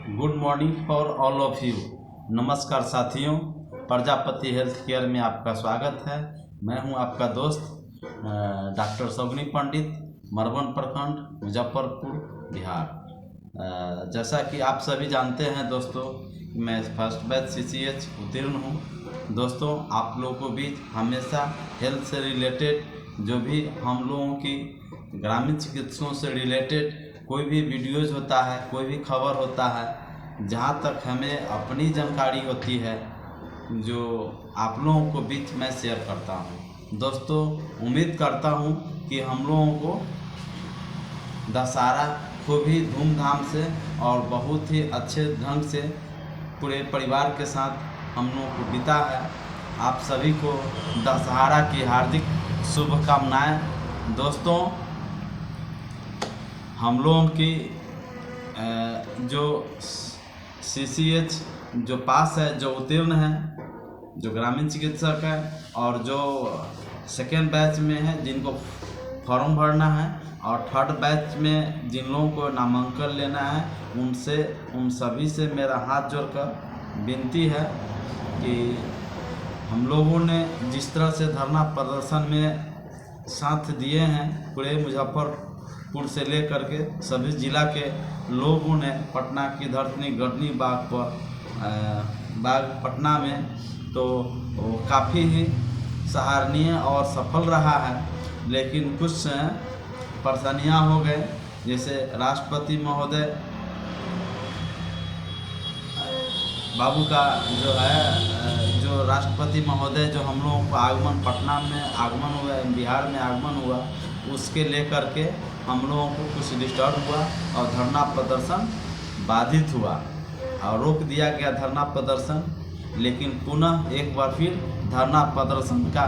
Good morning for all of you. नमस्कार साथियों, Prajapati health care में आपका स्वागत है। मैं हूं आपका दोस्त डॉक्टर सौगनी पंडित, मरवन प्रखंड, मुजफ्फरपुर, बिहार। जैसा कि आप सभी जानते हैं दोस्तों, मैं फर्स्ट बैच CCH उत्तीर्ण हूं। दोस्तों, आप लोगों को भी हमेशा हेल्थ से रिलेटेड जो भी हम लोगों की ग्रामीण चिकित्सकों से रिलेटेड कोई भी वीडियोज़ होता है, कोई भी खबर होता है, जहाँ तक हमें अपनी जानकारी होती है, जो आप लोगों को बीच में शेयर करता हूँ। दोस्तों, उम्मीद करता हूँ कि हम लोगों को दशहरा खूब ही धूमधाम से और बहुत ही अच्छे ढंग से पूरे परिवार के साथ हम लोगों को बीता है। आप सभी को दशहरा की हार्दिक शुभकामनाएं। दोस्तों, हम लोगों की जो CCH जो पास है, जो उत्तीर्ण है, जो ग्रामीण चिकित्सक है, और जो सेकेंड बैच में है जिनको फॉर्म भरना है, और थर्ड बैच में जिन लोगों को नामांकन लेना है, उन सभी से मेरा हाथ जोड़कर विनती है कि हम लोगों ने जिस तरह से धरना प्रदर्शन में साथ दिए हैं, पूरे मुजफ्फरपुर से लेकर के सभी जिला के लोगों ने पटना की धरती गढ़नी बाग पटना में, तो काफ़ी ही सराहनीय और सफल रहा है। लेकिन कुछ परेशानियां हो गए, जैसे राष्ट्रपति महोदय बाबू का जो है, जो राष्ट्रपति महोदय जो हम लोगों को पटना में आगमन हुआ, बिहार में आगमन हुआ, उसके लेकर के हम लोगों को कुछ डिस्टर्ब हुआ और धरना प्रदर्शन बाधित हुआ और रोक दिया गया धरना प्रदर्शन। लेकिन पुनः एक बार फिर धरना प्रदर्शन का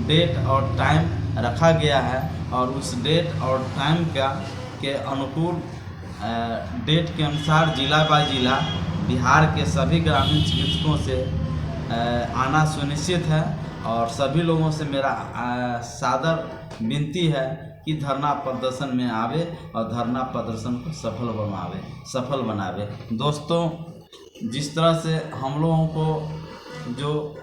डेट और टाइम रखा गया है, और उस डेट और टाइम के अनुकूल डेट के अनुसार जिला बाय जिला बिहार के सभी ग्रामीण चिकित्सकों से आना सुनिश्चित है। और सभी लोगों से मेरा सादर विनती है कि धरना प्रदर्शन में आवे और धरना प्रदर्शन को सफल बनावे। दोस्तों, जिस तरह से हम लोगों को जो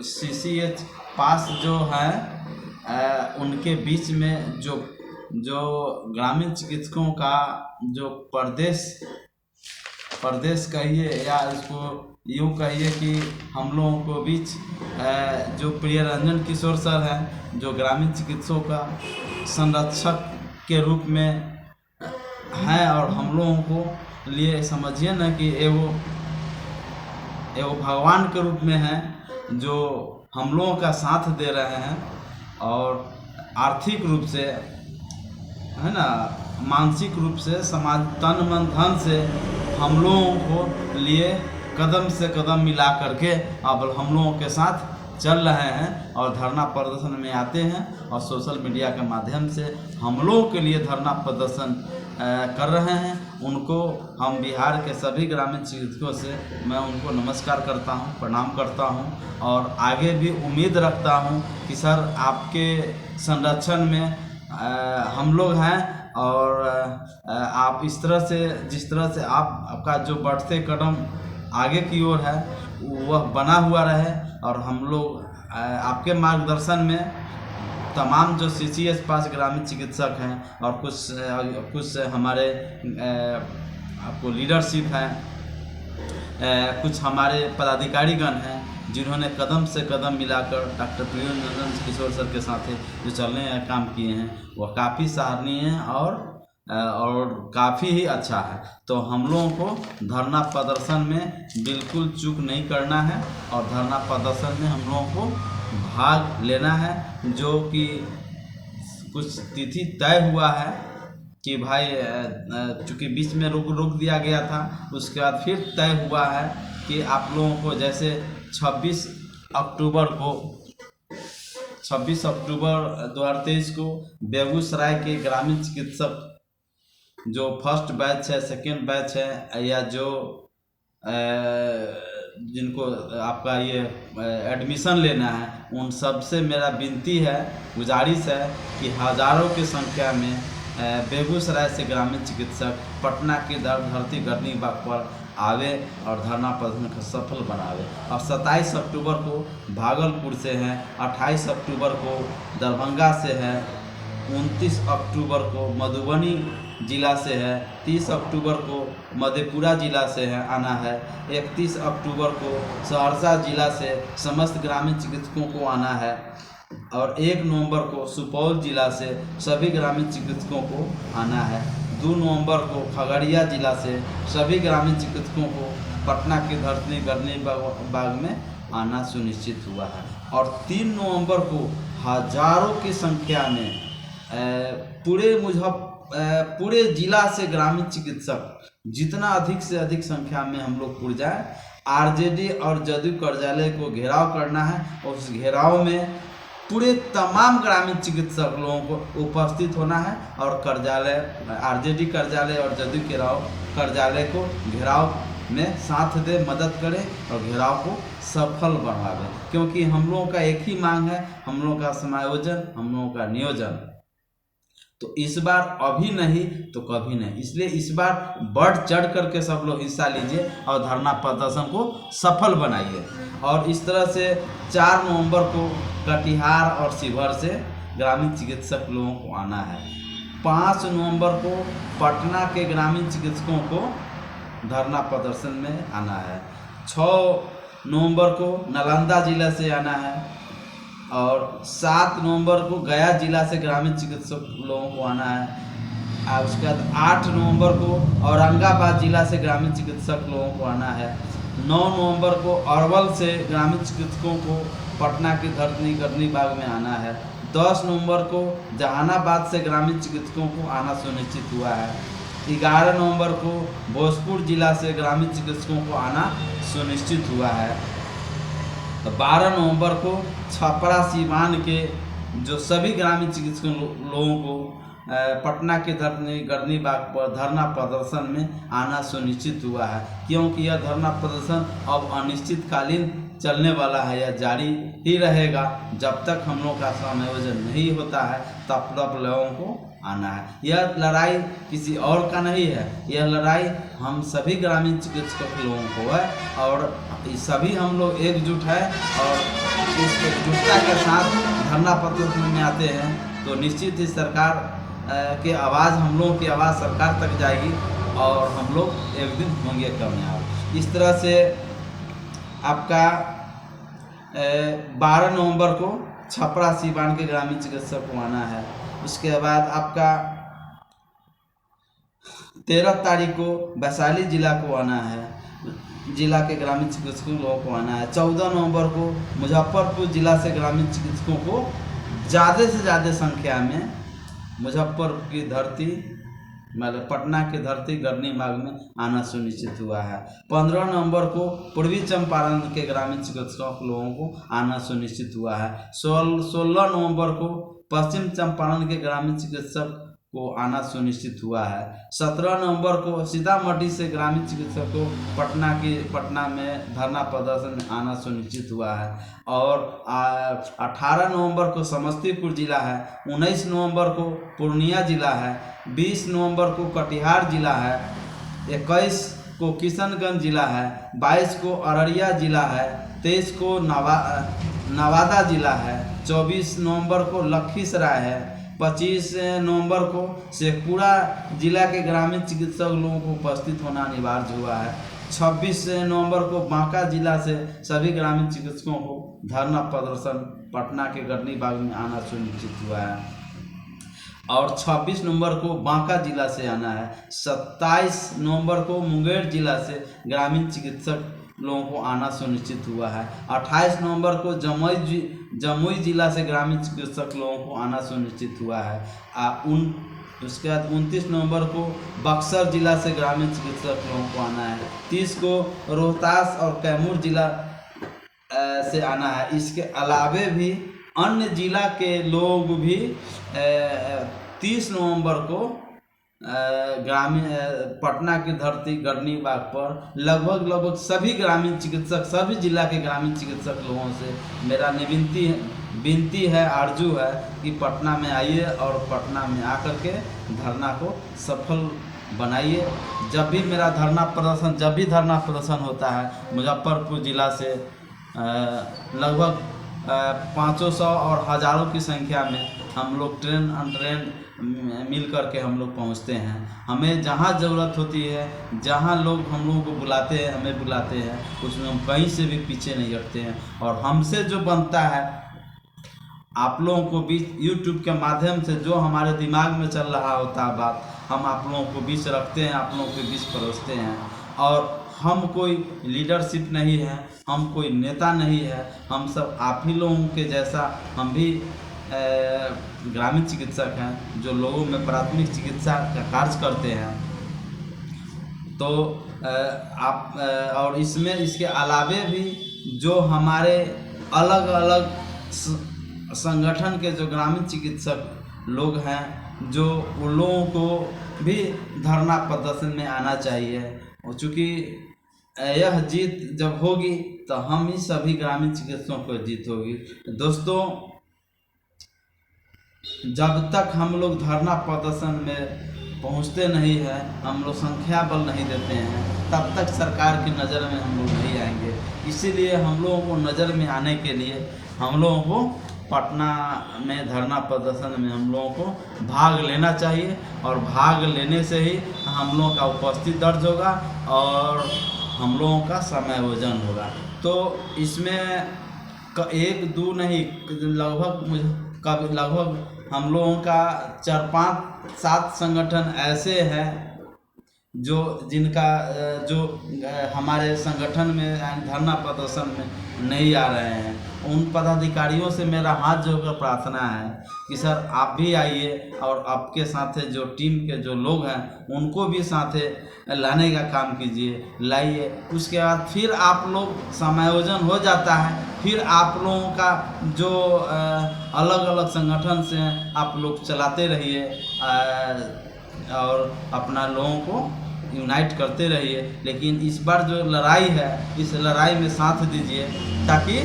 CCH पास जो है, उनके बीच में जो ग्रामीण चिकित्सकों का जो प्रदेश कहिए, या इसको यूँ कहिए कि हम लोगों को बीच जो प्रियरंजन किशोर सर हैं, जो ग्रामीण चिकित्सकों का संरक्षक के रूप में हैं, और हम लोगों को लिए समझिए ना कि एवं भगवान के रूप में हैं, जो हम लोगों का साथ दे रहे हैं, और आर्थिक रूप से है ना, मानसिक रूप से, समाज तन मन धन से हम लोगों को लिए कदम से कदम मिला करके अब हम लोगों के साथ चल रहे हैं, और धरना प्रदर्शन में आते हैं, और सोशल मीडिया के माध्यम से हम लोगों के लिए धरना प्रदर्शन कर रहे हैं। उनको हम बिहार के सभी ग्रामीण चिकित्सकों से मैं उनको नमस्कार करता हूं, प्रणाम करता हूं, और आगे भी उम्मीद रखता हूं कि सर आपके संरक्षण में हम लोग हैं, और आप इस तरह से, जिस तरह से आपका जो बढ़ते कदम आगे की ओर है वह बना हुआ रहे, और हम लोग आपके मार्गदर्शन में तमाम जो CCH पास ग्रामीण चिकित्सक हैं, और कुछ हमारे आपको लीडरशिप हैं, कुछ हमारे पदाधिकारीगण हैं, जिन्होंने कदम से कदम मिलाकर डॉक्टर प्रियरंजन किशोर सर के साथ जो चलने काम किए हैं, वह काफ़ी सराहनीय है और काफ़ी ही अच्छा है। तो हम लोगों को धरना प्रदर्शन में बिल्कुल चूक नहीं करना है, और धरना प्रदर्शन में हम लोगों को भाग लेना है। जो कि कुछ तिथि तय हुआ है कि भाई, चूँकि बीच में रोक दिया गया था, उसके बाद फिर तय हुआ है कि आप लोगों को जैसे 26 अक्टूबर 2023 को बेगूसराय के ग्रामीण चिकित्सक जो फर्स्ट बैच है, सेकेंड बैच है, या जो जिनको आपका ये एडमिशन लेना है, उन सब से मेरा विनती है, गुजारिश है कि हज़ारों की संख्या में बेगूसराय से ग्रामीण चिकित्सक पटना की धरती गढ़नी बाग पर आवे और धरना प्रदर्शन को सफल बनावे। और 27 अक्टूबर को भागलपुर से हैं, 28 अक्टूबर को दरभंगा से है, 29 अक्टूबर को मधुबनी जिला से है, 30 अक्टूबर को मधेपुरा जिला से है आना है, 31 अक्टूबर को सहरसा जिला से समस्त ग्रामीण चिकित्सकों को आना है, और 1 नवंबर को सुपौल जिला से सभी ग्रामीण चिकित्सकों को आना है। 2 नवंबर को खगड़िया जिला से सभी ग्रामीण चिकित्सकों को पटना की धरती गढ़नी बाग में आना सुनिश्चित हुआ है। और 3 नवंबर को हजारों की संख्या में पूरे जिला से ग्रामीण चिकित्सक जितना अधिक से अधिक संख्या में हम लोग जुड़ जाए, आरजेडी और जदयू कार्यालय को घेराव करना है और उस घेराव में पूरे तमाम ग्रामीण चिकित्सक लोगों को उपस्थित होना है और कार्यालय आरजेडी कार्यालय और जदयू कार्यालय को घेराव में साथ दे, मदद करें और घेराव को सफल बनवावे। क्योंकि हम लोगों का एक ही मांग है, हम लोगों का समायोजन, हम लोगों का नियोजन। तो इस बार अभी नहीं तो कभी नहीं, इसलिए इस बार बढ़ चढ़ करके सब लोग हिस्सा लीजिए और धरना प्रदर्शन को सफल बनाइए। और इस तरह से 4 नवंबर को कटिहार और शिवहर से ग्रामीण चिकित्सक लोगों को आना है। 5 नवंबर को पटना के ग्रामीण चिकित्सकों को धरना प्रदर्शन में आना है। 6 नवंबर को नालंदा जिला से आना है और 7 नवंबर को गया जिला से ग्रामीण चिकित्सक लोगों को आना है। और उसके बाद 8 नवंबर को औरंगाबाद जिला से ग्रामीण चिकित्सक लोगों को आना है। 9 नवंबर को अरवल से ग्रामीण चिकित्सकों को पटना की धरती गढ़नी बाग में आना है। 10 नवंबर को जहानाबाद से ग्रामीण चिकित्सकों को आना सुनिश्चित हुआ है। 11 नवंबर को भोजपुर जिला से ग्रामीण चिकित्सकों को आना सुनिश्चित हुआ है। 12 नवंबर को छपरा सीवान के जो सभी ग्रामीण चिकित्सकों लोगों को पटना के धरती गढ़नी बाग पर धरना प्रदर्शन में आना सुनिश्चित हुआ है। क्योंकि यह धरना प्रदर्शन अब अनिश्चितकालीन चलने वाला है, यह जारी ही रहेगा जब तक हम लोग का समायोजन नहीं होता है, तब तक लोगों को आना है। यह लड़ाई किसी और का नहीं है, यह लड़ाई हम सभी ग्रामीण चिकित्सक लोगों को है और सभी हम लोग एकजुट है। और इस एकजुटता के साथ धरना प्रदर्शन में आते हैं तो निश्चित ही सरकार की आवाज़, हम लोगों की आवाज़ सरकार तक जाएगी और हम लोग एक दिन होंगे कामयाब। इस तरह से आपका 12 नवंबर को छपरा सीवान के ग्रामीण चिकित्सक को आना है। उसके बाद आपका 13 तारीख को वैशाली जिला को आना है, जिला के ग्रामीण चिकित्सकों लोगों को आना है। 14 नवंबर को मुजफ्फरपुर जिला से ग्रामीण चिकित्सकों को ज़्यादा से ज़्यादा संख्या में मुजफ्फरपुर की धरती मतलब पटना की धरती गढ़नी बाग में आना सुनिश्चित हुआ है। 15 नवंबर को पूर्वी चंपारण के ग्रामीण चिकित्सक लोगों को आना सुनिश्चित हुआ है। 16 नवंबर को पश्चिम चंपारण के ग्रामीण चिकित्सक को आना सुनिश्चित हुआ है। 17 नवंबर को सीतामढ़ी से ग्रामीण चिकित्सक को पटना में धरना प्रदर्शन में आना सुनिश्चित हुआ है। और 18 नवंबर को समस्तीपुर जिला है, 19 नवंबर को पूर्णिया जिला है, 20 नवंबर को कटिहार जिला है, 21 को किशनगंज जिला है, 22 को अररिया जिला है, 23 को नवादा जिला है, 24 नवंबर को लखीसराय है, 25 नवंबर को शेखपुरा जिला के ग्रामीण चिकित्सक लोगों को उपस्थित होना अनिवार्य हुआ है। 26 नवंबर को बांका जिला से सभी ग्रामीण चिकित्सकों को धरना प्रदर्शन पटना के गढ़नी बाग में आना सुनिश्चित हुआ है। और 26 नवंबर को बांका जिला से आना है। 27 नवंबर को मुंगेर जिला से ग्रामीण चिकित्सक लोगों को आना सुनिश्चित हुआ है। 28 नवंबर को जमुई जिला से ग्रामीण चिकित्सक लोगों को आना सुनिश्चित हुआ है। उसके बाद 29 नवंबर को बक्सर जिला से ग्रामीण चिकित्सक लोगों को आना है। 30 को रोहतास और कैमूर जिला से आना है। इसके अलावे भी अन्य जिला के लोग भी 30 नवंबर को ग्रामीण पटना की धरती गढ़नी बाग पर लगभग सभी ग्रामीण चिकित्सक, सभी जिला के ग्रामीण चिकित्सक लोगों से मेरा विनती है, आरजू है कि पटना में आइए और पटना में आकर के धरना को सफल बनाइए। जब भी धरना प्रदर्शन होता है मुजफ्फरपुर ज़िला से लगभग 500 और हज़ारों की संख्या में हम लोग ट्रेन अनट्रेन मिल कर के हम लोग पहुँचते हैं। हमें जहाँ ज़रूरत होती है, जहाँ लोग हम लोगों को बुलाते हैं, हमें बुलाते हैं, उसमें हम कहीं से भी पीछे नहीं हटते हैं। और हमसे जो बनता है आप लोगों को भी YouTube के माध्यम से जो हमारे दिमाग में चल रहा होता है बात, हम आप लोगों को बीच रखते हैं, आप लोगों के बीच परोसते हैं। और हम कोई लीडरशिप नहीं है, हम कोई नेता नहीं है, हम सब आप ही लोगों के जैसा हम भी ग्रामीण चिकित्सक हैं जो लोगों में प्राथमिक चिकित्सा का कार्य करते हैं। तो और इसमें इसके अलावे भी जो हमारे अलग अलग संगठन के जो ग्रामीण चिकित्सक लोग हैं, जो उन लोगों को भी धरना प्रदर्शन में आना चाहिए। और चूँकि यह जीत जब होगी तो हम ही सभी ग्रामीण चिकित्सकों को जीत होगी। दोस्तों, जब तक हम लोग धरना प्रदर्शन में पहुंचते नहीं हैं, हम लोग संख्या बल नहीं देते हैं, तब तक सरकार की नज़र में हम लोग नहीं आएंगे। इसीलिए हम लोगों को नज़र में आने के लिए हम लोगों को पटना में धरना प्रदर्शन में हम लोगों को भाग लेना चाहिए। और भाग लेने से ही हम लोगों का उपस्थिति दर्ज होगा और हम लोगों का समायोजन होगा। तो इसमें एक दो नहीं, लगभग हम लोगों का 4-5-7 संगठन ऐसे हैं जो हमारे संगठन में धरना प्रदर्शन में नहीं आ रहे हैं। उन पदाधिकारियों से मेरा हाथ जोड़कर प्रार्थना है कि सर आप भी आइए और आपके साथ जो टीम के जो लोग हैं उनको भी साथे लाने का काम कीजिए, लाइए। उसके बाद फिर आप लोग समायोजन हो जाता है, फिर आप लोगों का जो अलग अलग संगठन से आप लोग चलाते रहिए और अपना लोगों को यूनाइट करते रहिए। लेकिन इस बार जो लड़ाई है, इस लड़ाई में साथ दीजिए ताकि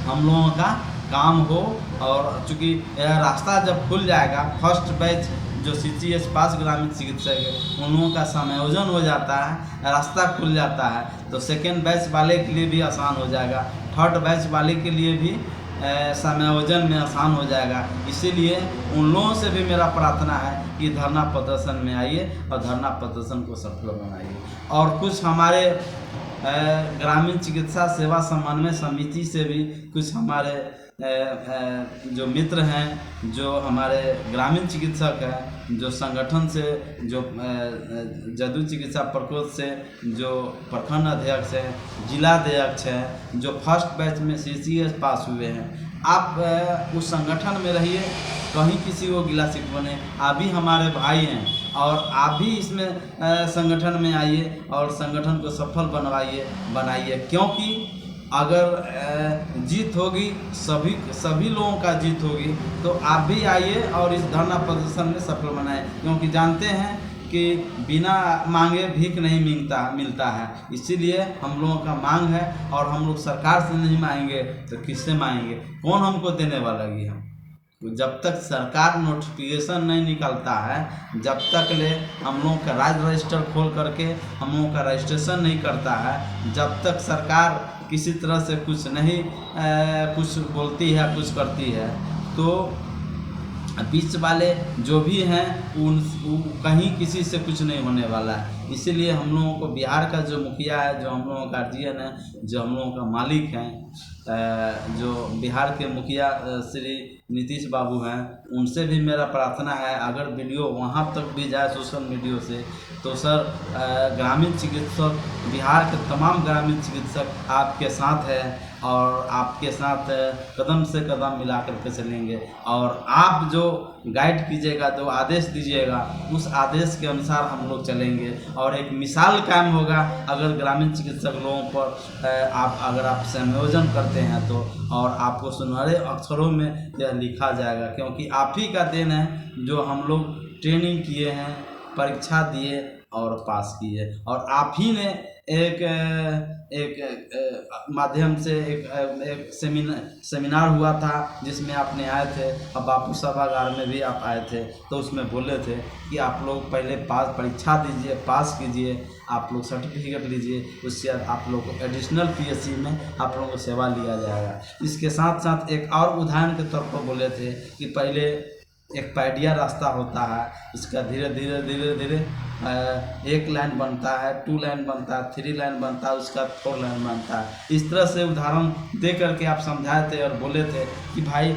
हम लोगों का काम हो। और चूँकि यह रास्ता जब खुल जाएगा, फर्स्ट बैच जो CCS पास ग्रामीण चिकित्सक है उन लोगों का समायोजन हो जाता है, रास्ता खुल जाता है, तो सेकेंड बैच वाले के लिए भी आसान हो जाएगा, थर्ड बैच वाले के लिए भी समायोजन में आसान हो जाएगा। इसीलिए उन लोगों से भी मेरा प्रार्थना है कि धरना प्रदर्शन में आइए और धरना प्रदर्शन को सफल बनाइए। और कुछ हमारे ग्रामीण चिकित्सा सेवा समन्वय समिति से भी कुछ हमारे जो मित्र हैं, जो हमारे ग्रामीण चिकित्सक हैं, जो संगठन से, जो जदू चिकित्सा प्रकोष्ठ से जो प्रखंड अध्यक्ष हैं, जिला अध्यक्ष हैं, जो फर्स्ट बैच में CCS पास हुए हैं, आप उस संगठन में रहिए, कहीं किसी को गिला शिकवा नहीं। आप भी हमारे भाई हैं और आप भी इसमें संगठन में आइए और संगठन को सफल बनाइए। क्योंकि अगर जीत होगी, सभी लोगों का जीत होगी, तो आप भी आइए और इस धरना प्रदर्शन में सफल बनाएं। क्योंकि जानते हैं कि बिना मांगे भीख नहीं मिलता है। इसीलिए हम लोगों का मांग है और हम लोग सरकार से नहीं मांगेंगे तो किससे मांगेंगे? कौन हमको देने वाला है? हम जब तक सरकार नोटिफिकेशन नहीं निकलता है, जब तक ले हम लोगों का राज्य रजिस्टर खोल करके हम लोगों का रजिस्ट्रेशन नहीं करता है, जब तक सरकार किसी तरह से कुछ नहीं कुछ बोलती है, कुछ करती है, तो बीच वाले जो भी हैं कहीं किसी से कुछ नहीं होने वाला है। इसीलिए हम लोगों को बिहार का जो मुखिया है, जो हम लोगों का गार्जियन है, जो हम लोगों का मालिक हैं, जो बिहार के मुखिया श्री नीतीश बाबू हैं, उनसे भी मेरा प्रार्थना है अगर वीडियो वहाँ तक भी जाए सोशल मीडिया से, तो सर ग्रामीण चिकित्सक, बिहार के तमाम ग्रामीण चिकित्सक आपके साथ हैं और आपके साथ कदम से कदम मिला करके चलेंगे। और आप जो गाइड कीजिएगा, जो आदेश दीजिएगा, उस आदेश के अनुसार हम लोग चलेंगे और एक मिसाल कायम होगा। अगर ग्रामीण चिकित्सक लोगों पर अगर आप संयोजन करते हैं तो, और आपको सुनहरे अक्षरों में यह लिखा जाएगा, क्योंकि आप ही का देन है जो हम लोग ट्रेनिंग किए हैं, परीक्षा दिए और पास किए। और आप ही ने एक माध्यम से एक सेमिनार हुआ था जिसमें आपने आए थे, और बापू सभागार में भी आप आए थे, तो उसमें बोले थे कि आप लोग पहले पास परीक्षा दीजिए, पास कीजिए, आप लोग सर्टिफिकेट लीजिए, उसके बाद आप लोग को एडिशनल पीएससी में आप लोगों को सेवा लिया जाएगा। इसके साथ साथ एक और उदाहरण के तौर पर बोले थे कि पहले एक पैडिया रास्ता होता है, इसका धीरे धीरे धीरे धीरे 1 लाइन बनता है, 2 लाइन बनता है, 3 लाइन बनता है, उसका 4 लाइन बनता है। इस तरह से उदाहरण दे करके आप समझाए थे और बोले थे कि भाई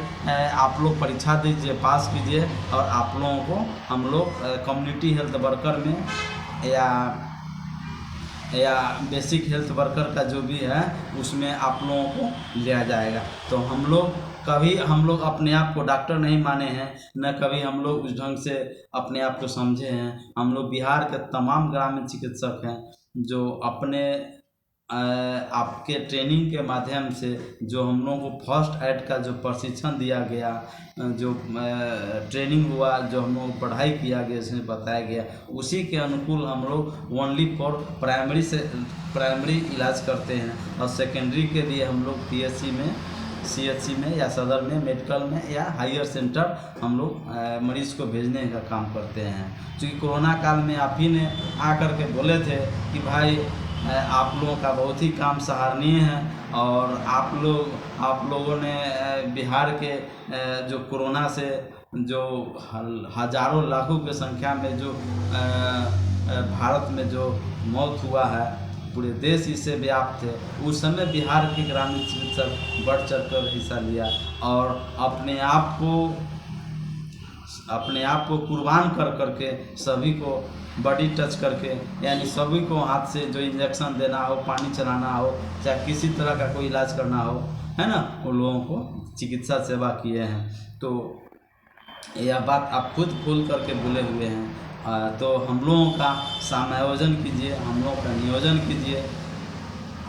आप लोग परीक्षा दीजिए, पास कीजिए, और आप लोगों को हम लोग कम्युनिटी हेल्थ वर्कर में या बेसिक हेल्थ वर्कर का जो भी है उसमें आप लोगों को लिया जाएगा। तो हम लोग अपने आप को डॉक्टर नहीं माने हैं, न कभी हम लोग उस ढंग से अपने आप को समझे हैं। हम लोग बिहार के तमाम ग्रामीण चिकित्सक हैं जो अपने आपके ट्रेनिंग के माध्यम से जो हम लोगों को फर्स्ट एड का जो प्रशिक्षण दिया गया, जो ट्रेनिंग हुआ, जो हम लोग पढ़ाई किया गया, इसमें बताया गया, उसी के अनुकूल हम लोग ओनली फॉर प्राइमरी इलाज करते हैं, और सेकेंडरी के लिए हम लोग पीएचसी में, सीएचसी में या सदर में, मेडिकल में या हायर सेंटर हम लोग मरीज को भेजने का काम करते हैं। क्योंकि कोरोना काल में आप ही ने आकर के बोले थे कि भाई आप लोगों का बहुत ही काम सराहनीय है, और आप लोगों ने बिहार के जो कोरोना से जो हजारों लाखों की संख्या में जो भारत में जो मौत हुआ है, पूरे देश इससे व्याप्त थे, उस समय बिहार के ग्रामीण चिकित्सक बढ़ चढ़ कर हिस्सा लिया और अपने आप को कुर्बान कर करके सभी को बॉडी टच करके, यानी सभी को हाथ से जो इंजेक्शन देना हो, पानी चलाना हो, चाहे किसी तरह का कोई इलाज करना हो, है ना, उन लोगों को चिकित्सा सेवा किए हैं। तो यह बात आप खुद खोल करके बोले हुए हैं। तो हम लोगों का समायोजन कीजिए, हम लोगों का नियोजन कीजिए।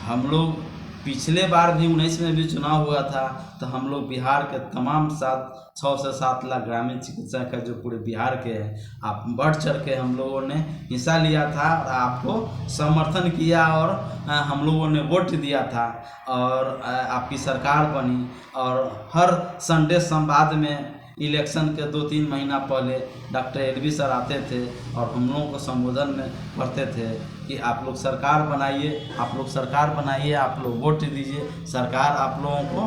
हम लोग पिछले बार भी 19 में भी चुनाव हुआ था, तो हम लोग बिहार के तमाम 6 से 7 लाख ग्रामीण चिकित्सा का जो पूरे बिहार के हैं, आप बढ़ चढ़ के हम लोगों ने हिस्सा लिया था और आपको समर्थन किया, और हम लोगों ने वोट दिया था, और आपकी सरकार बनी। और हर संडे संवाद में इलेक्शन के 2-3 महीना पहले डॉक्टर एलवी सर आते थे और हम लोगों को संबोधन में करते थे कि आप लोग सरकार बनाइए, आप लोग वोट दीजिए, सरकार आप लोगों को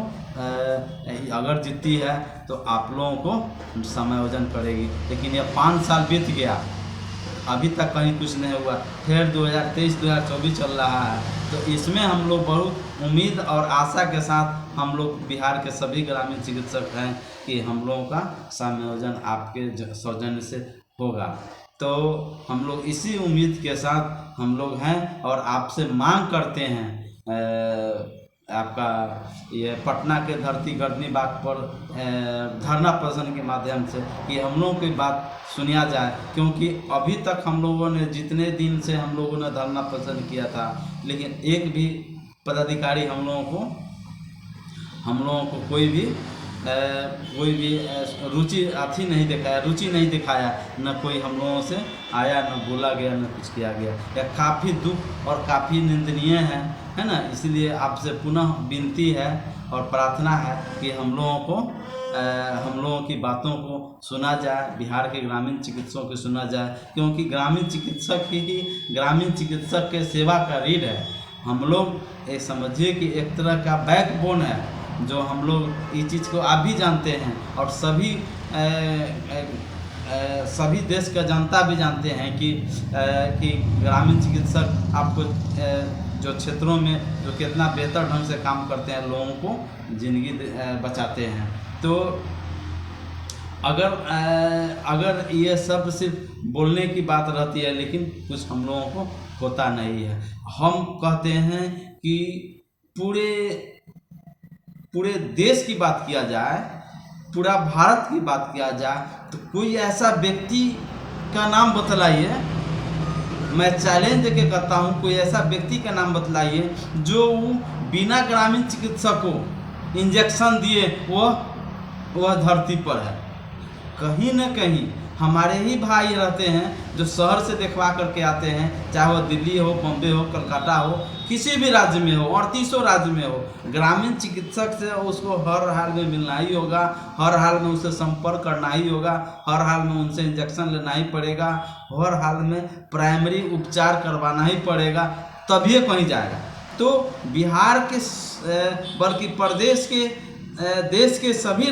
अगर जीतती है तो आप लोगों को समायोजन करेगी। लेकिन ये 5 साल बीत गया, अभी तक कहीं कुछ नहीं हुआ। फिर 2023-2024 चल रहा है, तो इसमें हम लोग बहुत उम्मीद और आशा के साथ हम लोग बिहार के सभी ग्रामीण चिकित्सक हैं कि हम लोगों का समायोजन आपके सौजन्य से होगा। तो हम लोग इसी उम्मीद के साथ हम लोग हैं और आपसे मांग करते हैं आपका ये पटना के धरती गर्दनी बाग पर धरना प्रदर्शन के माध्यम से कि हम लोगों की बात सुनिया जाए। क्योंकि अभी तक हम लोगों ने जितने दिन से हम लोगों ने धरना प्रदर्शन किया था, लेकिन एक भी पदाधिकारी हम लोगों को कोई भी रुचि नहीं दिखाया, न कोई हम लोगों से आया, न बोला गया, न कुछ किया गया। यह काफ़ी दुख और काफ़ी निंदनीय है ना। इसलिए आपसे पुनः विनती है और प्रार्थना है कि हम लोगों की बातों को सुना जाए, बिहार के ग्रामीण चिकित्सकों को सुना जाए, क्योंकि ग्रामीण चिकित्सक के सेवा का रीढ़ है। हम लोग एक समझिए कि एक तरह का बैकबोन है, जो हम लोग इस चीज़ को आप भी जानते हैं और सभी देश का जनता भी जानते हैं कि ग्रामीण चिकित्सक आपको जो क्षेत्रों में जो कितना बेहतर ढंग से काम करते हैं, लोगों को जिंदगी बचाते हैं। तो अगर ये सब सिर्फ बोलने की बात रहती है, लेकिन कुछ हम लोगों को होता नहीं है। हम कहते हैं कि पूरे देश की बात किया जाए, पूरा भारत की बात किया जाए, तो कोई ऐसा व्यक्ति का नाम बतलाइए, मैं चैलेंज देके कहता हूँ, कोई ऐसा व्यक्ति का नाम बतलाइए जो बिना ग्रामीण चिकित्सक को इंजेक्शन दिए वह धरती पर है। कहीं न कहीं हमारे ही भाई रहते हैं जो शहर से देखवा करके आते हैं, चाहे वो दिल्ली हो, बम्बे हो, कलकत्ता हो, किसी भी राज्य में हो, 38 राज्य में हो। ग्रामीण चिकित्सक से उसको हर हाल में मिलना ही होगा, हर हाल में उससे संपर्क करना ही होगा, हर हाल में उनसे इंजेक्शन लेना ही पड़ेगा, हर हाल में प्राइमरी उपचार करवाना ही पड़ेगा, तभी ये कहीं जाएगा। तो बिहार के बल्कि प्रदेश के देश के सभी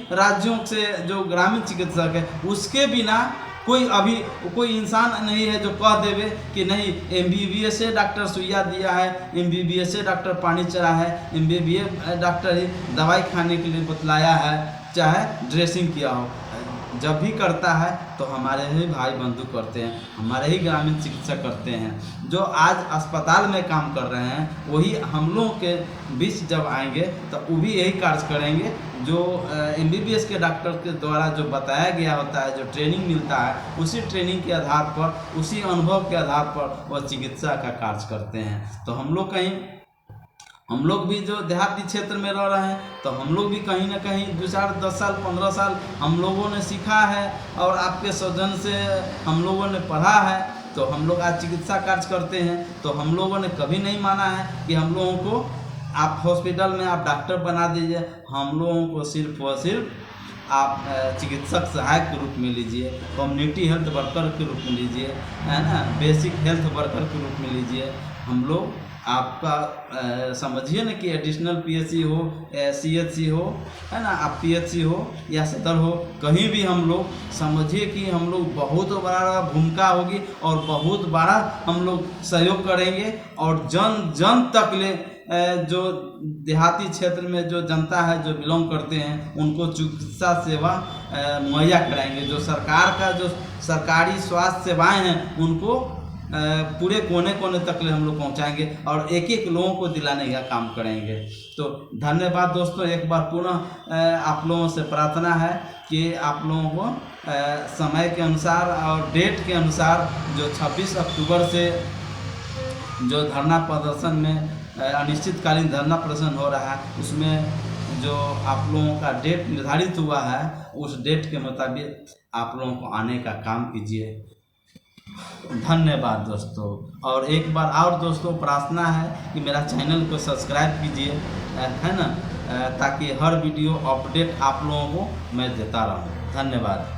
राज्यों से जो ग्रामीण चिकित्सक है, उसके बिना कोई इंसान नहीं है जो कह देवे कि नहीं MBBS से डॉक्टर सुइया दिया है, MBBS से डॉक्टर पानी चढ़ा है, MBBS डॉक्टर ही दवाई खाने के लिए बतलाया है, चाहे ड्रेसिंग किया हो। जब भी करता है तो हमारे ही भाई बंधु करते हैं, हमारे ही ग्रामीण चिकित्सक करते हैं। जो आज अस्पताल में काम कर रहे हैं वही हम लोगों के बीच जब आएंगे तो वो भी यही कार्य करेंगे जो MBBS के डॉक्टर के द्वारा जो बताया गया होता है, जो ट्रेनिंग मिलता है, उसी ट्रेनिंग के आधार पर, उसी अनुभव के आधार पर वह चिकित्सा का कार्य करते हैं। तो हम लोग भी जो देहाती क्षेत्र में रह रहे हैं तो हम लोग भी कहीं ना कहीं 2 साल 10 साल 15 साल हम लोगों ने सीखा है और आपके सौजन्य से हम लोगों ने पढ़ा है, तो हम लोग आज चिकित्सा कार्य करते हैं। तो हम लोगों ने कभी नहीं माना है कि हम लोगों को आप हॉस्पिटल में आप डॉक्टर बना दीजिए, हम लोगों को सिर्फ और सिर्फ आप चिकित्सक सहायक के रूप में लीजिए, कम्युनिटी हेल्थ वर्कर के रूप में लीजिए, है ना, बेसिक हेल्थ वर्कर के रूप में लीजिए। हम लोग आपका समझिए ना कि एडिशनल PHC हो, CHC हो, है ना, आप PHC हो या सदर हो, कहीं भी हम लोग समझिए कि हम लोग बहुत बड़ा भूमिका होगी और बहुत बड़ा हम लोग सहयोग करेंगे और जन तक ले जो देहाती क्षेत्र में जो जनता है जो बिलोंग करते हैं उनको चिकित्सा सेवा मुहैया कराएंगे। जो सरकार का जो सरकारी स्वास्थ्य सेवाएं हैं उनको पूरे कोने कोने तक ले हम लोग पहुंचाएंगे और एक एक लोगों को दिलाने का काम करेंगे। तो धन्यवाद दोस्तों। एक बार पुनः आप लोगों से प्रार्थना है कि आप लोगों को समय के अनुसार और डेट के अनुसार जो 26 अक्टूबर से जो धरना प्रदर्शन में अनिश्चितकालीन धरना प्रदर्शन हो रहा है, उसमें जो आप लोगों का डेट निर्धारित हुआ है उस डेट के मुताबिक आप लोगों को आने का काम कीजिए। धन्यवाद दोस्तों। और एक बार और दोस्तों प्रार्थना है कि मेरा चैनल को सब्सक्राइब कीजिए, है ना, ताकि हर वीडियो अपडेट आप लोगों को मैं देता रहूं। धन्यवाद।